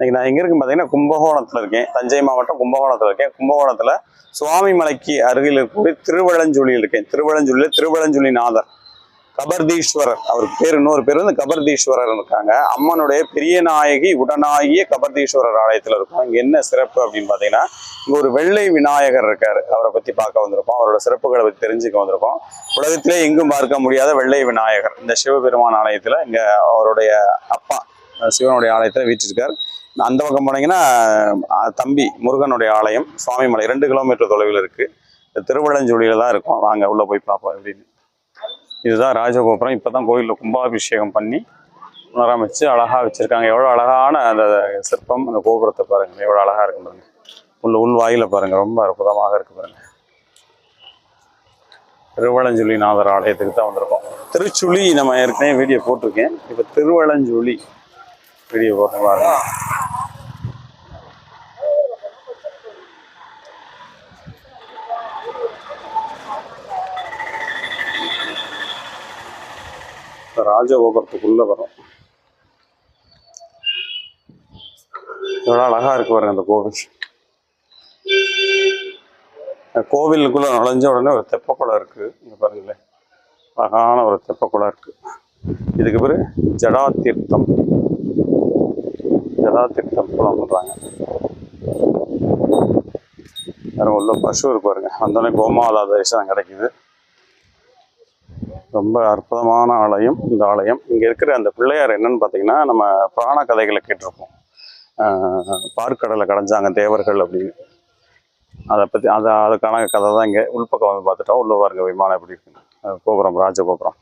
இன்னைக்கு நான் எங்கே இருக்குன்னு பார்த்தீங்கன்னா கும்பகோணத்தில் இருக்கேன். தஞ்சை மாவட்டம் கும்பகோணத்தில் இருக்கேன். கும்பகோணத்தில் சுவாமி மலைக்கு அருகில் இருக்கக்கூடிய திருவலஞ்சுழியில் இருக்கேன். திருவலஞ்சுழியில் திருவலஞ்சுழிநாதர் கபர்தீஸ்வரர், அவருக்கு பேர் இன்னொரு பேர் வந்து கபர்தீஸ்வரர் இருக்காங்க. அம்மனுடைய பெரிய நாயகி உடனாகிய கபர்தீஸ்வரர் ஆலயத்தில் இருக்கும். இங்கே என்ன சிறப்பு அப்படின்னு பார்த்தீங்கன்னா, இங்கே ஒரு வெள்ளை விநாயகர் இருக்காரு. அவரை பற்றி பார்க்க வந்திருக்கோம். அவரோட சிறப்புகளை பற்றி தெரிஞ்சுக்க வந்திருக்கோம். உலகத்திலே எங்கும் பார்க்க முடியாத வெள்ளை விநாயகர் இந்த சிவபெருமான் ஆலயத்தில், இங்கே அவருடைய அப்பா சிவனுடைய ஆலயத்தில் வீற்றிருக்கார். அந்த பக்கம் போனீங்கன்னா தம்பி முருகனுடைய ஆலயம் சுவாமிமலை 2 கிலோமீட்டர் தொலைவில் இருக்குது. திருவலஞ்சுழியில் தான் இருக்கும். வாங்க உள்ளே போய் பார்ப்போம் அப்படின்னு. இதுதான் ராஜகோபுரம். இப்போ தான் கோயிலில் கும்பாபிஷேகம் பண்ணி புனரமைச்சு அழகாக வச்சுருக்காங்க. எவ்வளோ அழகான அந்த சிற்பம், அந்த கோபுரத்தை பாருங்கள் எவ்வளோ அழகாக இருக்கு பாருங்க. உள் வாயில பாருங்கள், ரொம்ப அற்புதமாக இருக்கு பாருங்கள். திருவலஞ்சுழிநாதர் ஆலயத்துக்கு தான் வந்திருக்கோம். திருச்சுழி நம்ம ஏற்கனவே வீடியோ போட்டிருக்கேன். இப்போ திருவலஞ்சுழி வீடியோ போட்டு பாருங்க. ராஜகோபுரத்துக்குள்ள வரும். எவ்வளோ அழகா இருக்கு பாருங்க அந்த கோவில். கோவிலுக்குள்ள நுழைஞ்ச உடனே ஒரு தெப்பக்குளம் இருக்கு. இங்க பாருங்களேன், அழகான ஒரு தெப்பக்குளம் இருக்கு. இதுக்கு பேரு ஜடாதீர்த்தம். ஜடாதீர்த்தம் குளம் சொல்றாங்க. உள்ள பசு இருக்கு பாருங்க. வந்தோடனே கோமாதா தரிசனம் கிடைக்குது. ரொம்ப அற்புதமான ஆலயம் இந்த ஆலயம். இங்கே இருக்கிற அந்த பிள்ளையார் என்னன்னு பார்த்தீங்கன்னா, நம்ம புராண கதைகளை கேட்டிருப்போம். பார்க்கடலை கடைஞ்சாங்க தேவர்கள் அப்படின்னு. அதை பற்றி அதுக்கான கதை தான் இங்கே உள்பக்கம் வந்து பார்த்துட்டோம். உள்ள பாருங்க விமானம் எப்படி இருக்குங்க. கோபுரம், ராஜகோபுரம்.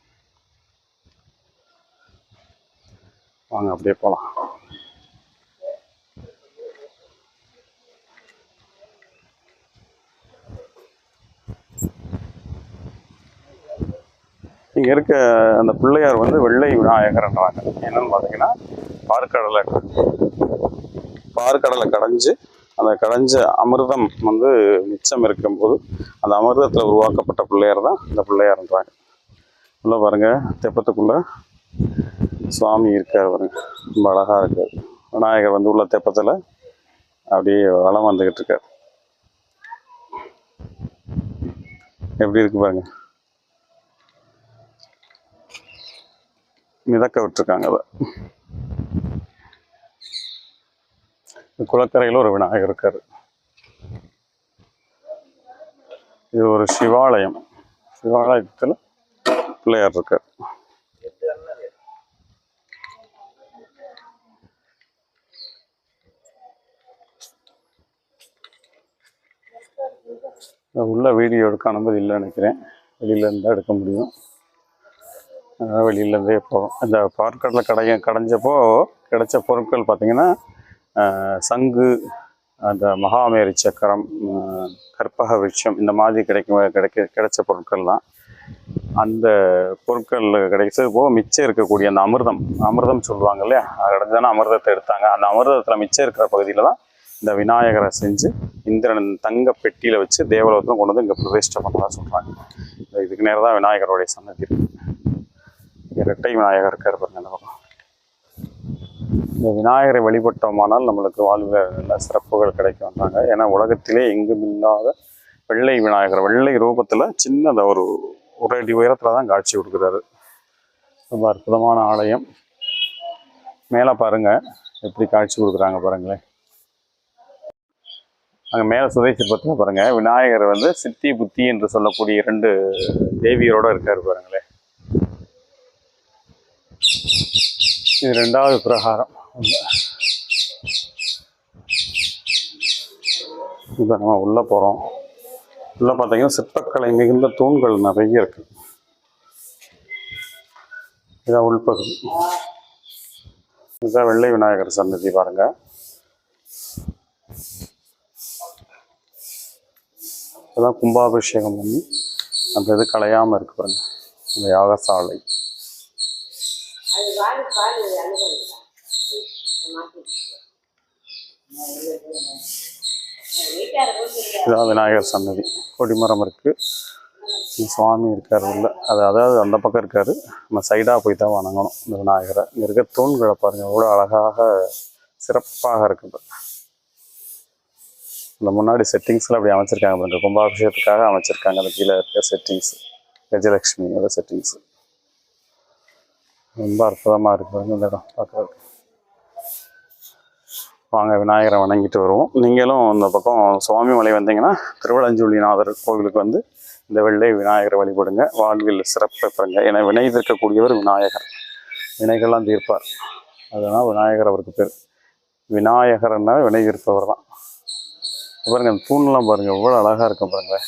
வாங்க அப்படியே போகலாம். இங்கே இருக்க அந்த பிள்ளையார் வந்து வெள்ளை விநாயகர்ன்றாங்க. என்னன்னு பார்த்தீங்கன்னா, பார்க்கடலை கடைஞ்சு அந்த கடைஞ்ச அமிர்தம் வந்து மிச்சம் இருக்கும்போது அந்த அமிர்தத்தில் உருவாக்கப்பட்ட பிள்ளையார் தான் இந்த பிள்ளையார்ன்றாங்க. உள்ள பாருங்க, தெப்பத்துக்குள்ள சுவாமி இருக்கார் பாருங்க. ரொம்ப அழகாக இருக்கார். விநாயகர் வந்து உள்ள தெப்பத்தில் அப்படியே வளம் வந்துக்கிட்டு இருக்கார். எப்படி இருக்கு பாருங்க. மிதக்க விட்டுருக்காங்க. அதை குளக்கரையில் ஒரு விநாயகர் இருக்காரு. இது ஒரு சிவாலயம். சிவாலயத்தில் பிள்ளையார் இருக்கார். உள்ள வீடியோ எடுக்க அனுமதி இல்லைன்னு நினைக்கிறேன். வெளியில இருந்தால் எடுக்க முடியும். வெளியிலேருந்தே போகிறோம். அந்த பார்க்கடலை கடைஞ்சப்போ கிடைச்ச பொருட்கள் பார்த்திங்கன்னா, சங்கு, அந்த மகாமேரி சக்கரம், கற்பக விருட்சம், இந்த மாதிரி கிடைச்ச பொருட்கள் தான். அந்த பொருட்கள் கிடைச்சது போக மிச்சம் இருக்கக்கூடிய அந்த அமிர்தம் சொல்லுவாங்க இல்லையா, அது கிடைச்சதான அமிர்தத்தை எடுத்தாங்க. அந்த அமிர்தத்தில் மிச்சம் இருக்கிற பகுதியில் தான் இந்த விநாயகரை செஞ்சு இந்திரன் தங்க பெட்டியில் வச்சு தேவலோகத்தில் கொண்டு வந்து இங்கே பிரதிஷ்டை பண்ணதான் சொல்கிறாங்க. இதுக்கு நேரம் தான் விநாயகருடைய சன்னதி இருக்குது. இரட்டை விநாயகர் இருக்கார் பாருங்க அந்த பக்கம். இந்த விநாயகரை வழிபட்டோமானால் நம்மளுக்கு வாழ்வில் நல்ல சிறப்புகள் கிடைக்கும்ன்றாங்க. ஏன்னா உலகத்திலே எங்கும் இல்லாத வெள்ளை விநாயகர், வெள்ளை ரூபத்தில் சின்னத ஒரு அடி உயரத்தில் தான் காட்சி கொடுக்குறாரு. ரொம்ப அற்புதமான ஆலயம். மேலே பாருங்க எப்படி காட்சி கொடுக்குறாங்க பாருங்களேன். அங்கே மேலே சுதை சிற்பத்தில் பாருங்க, விநாயகர் வந்து சித்தி புத்தி என்று சொல்லக்கூடிய 2 தேவியரோட இருக்காரு பாருங்களேன். இது 2வது பிரகாரம். இப்போ நம்ம உள்ளே போகிறோம். உள்ளே பார்த்தீங்கன்னா சிற்பக்கலை மிகுந்த தூண்கள் நிறைய இருக்கு. இதான் உள்பகுதி. இதுதான் வெள்ளை விநாயகர் சன்னதி பாருங்க. இப்போதான் கும்பாபிஷேகம் பண்ணி அந்த இது கலையாமல் இருக்கு பாருங்க, அந்த யாகசாலை. இதான் விநாயகர் சன்னதி. கொடிமரம் இருக்கு, சுவாமி இருக்கார் உள்ள. அதாவது அந்த பக்கம் இருக்காரு, நம்ம சைடாக போய் தான் வணங்கணும் இந்த விநாயகரை. இங்கே இருக்க தூண்களை பாருங்க, எவ்வளோ அழகாக சிறப்பாக இருக்குது. இந்த முன்னாடி செட்டிங்ஸ்லாம் அப்படி அமைச்சிருக்காங்க பாருங்க, கும்பாபிஷேகத்துக்காக அமைச்சிருக்காங்க. அந்த கீழே இருக்க செட்டிங்ஸ், கஜலட்சுமியோட செட்டிங்ஸ் ரொம்ப அற்புதமாக இருக்குது இந்த இடம் பார்க்குறதுக்கு. வாங்க விநாயகரை வணங்கிட்டு வருவோம். நீங்களும் இந்த பக்கம் சுவாமிமலை வந்தீங்கன்னா திருவலஞ்சூழிநாதர் கோவிலுக்கு வந்து இந்த வெள்ளை விநாயகரை வழிபடுங்க. வாழ்வில் சிறப்பை பெறுங்க. ஏன்னா வினை தீர்க்கக்கூடியவர் விநாயகர், வினைகள்லாம் தீர்ப்பார். அதனால் விநாயகர் அவருக்கு பேர். விநாயகர்னா வினை தீர்ப்பவர் தான். பாருங்க அந்த தூண்லாம் பாருங்க எவ்வளோ அழகாக இருக்கும் பாருங்க.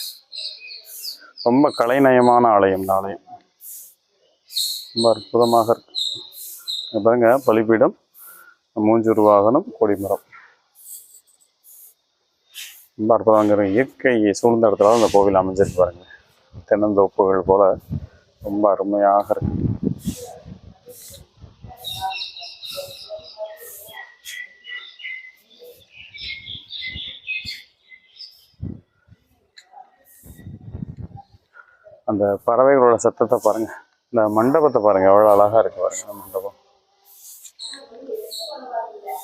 ரொம்ப கலைநயமான ஆலயம் இந்த ஆலயம், ரொம்ப அற்புதமாக இருக்கு. பாருங்க பலிபீடம், மூஞ்சூர் வாகனம், கொடிமரம், ரொம்ப அற்புதங்கிற இயற்கை சூழ்ந்த இடத்துல அந்த கோவில் அமைஞ்சிருக்கு பாருங்க. தென்னந்தோப்புகள் போல ரொம்ப அருமையாக இருக்கு. அந்த பறவைகளோட சத்தத்தை பாருங்க. இந்த மண்டபத்தை பாருங்க எவ்வளோ அழகா இருக்கு பாருங்க. மண்டபம்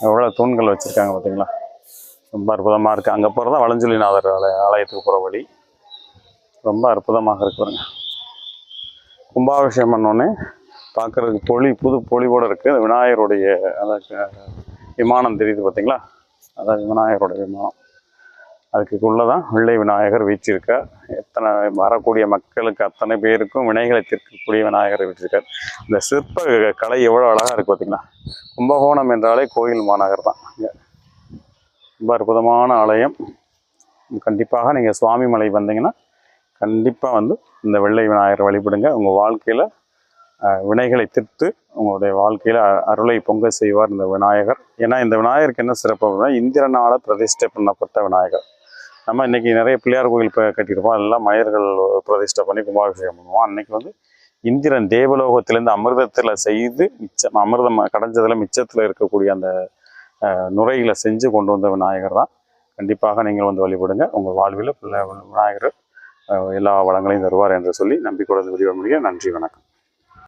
எவ்வளோ தூண்கள் வச்சிருக்காங்க பார்த்தீங்களா, ரொம்ப அற்புதமாக இருக்குது. அங்கே போகிறதா வலஞ்சொலிநாதர் ஆலயத்துக்கு போகிற வழி. ரொம்ப அற்புதமாக இருக்கு பாருங்க. கும்பாபிஷேகம் பண்ணோடனே பார்க்குறதுக்கு புது பொலிவோடு இருக்குது. விநாயகருடைய அந்த விமானம் தெரியுது பார்த்தீங்களா, அதான் விநாயகருடைய விமானம். அதுக்குள்ளே தான் வெள்ளை விநாயகர் வீற்றிருக்கார். எத்தனை வரக்கூடிய மக்களுக்கு அத்தனை பேருக்கும் வினைகளை தீர்க்கக்கூடிய விநாயகர் வீற்றிருக்கார். இந்த சிற்ப கலை எவ்வளோ அழகாக இருக்குது பார்த்தீங்களா. கும்பகோணம் என்றாலே கோயில் மாநகர் தான். இங்கே ரொம்ப அற்புதமான ஆலயம். கண்டிப்பாக நீங்கள் சுவாமிமலை வந்தீங்கன்னா கண்டிப்பாக வந்து இந்த வெள்ளை விநாயகர் வழிபடுங்க. உங்கள் வாழ்க்கையில் வினைகளை தீர்த்து உங்களுடைய வாழ்க்கையில் அருளை பொங்க செய்வார் இந்த விநாயகர். ஏன்னா இந்த விநாயகருக்கு என்ன சிறப்பு அப்படின்னா இந்திரனால் பிரதிஷ்டை பண்ணப்பட்ட விநாயகர். நம்ம இன்றைக்கி நிறைய பிள்ளையார் கோயில் கட்டியிருப்போம், எல்லாம் மயர்கள் பிரதிஷ்டை பண்ணி கும்பாபிஷேகம் பண்ணுவோம். அன்றைக்கி வந்து இந்திரன் தேவலோகத்திலேருந்து அமிர்தத்தில் செய்து மிச்சம் அமிர்தம் கடைஞ்சதில் மிச்சத்தில் இருக்கக்கூடிய அந்த நுரையில் செஞ்சு கொண்டு வந்த விநாயகர் தான். கண்டிப்பாக நீங்கள் வந்து வழிபடுங்க. உங்கள் வாழ்வில் விநாயகர் எல்லா வளங்களையும் தருவார் என்று சொல்லி நம்பிக்கையோடு வீடியோ முடிய. நன்றி, வணக்கம்.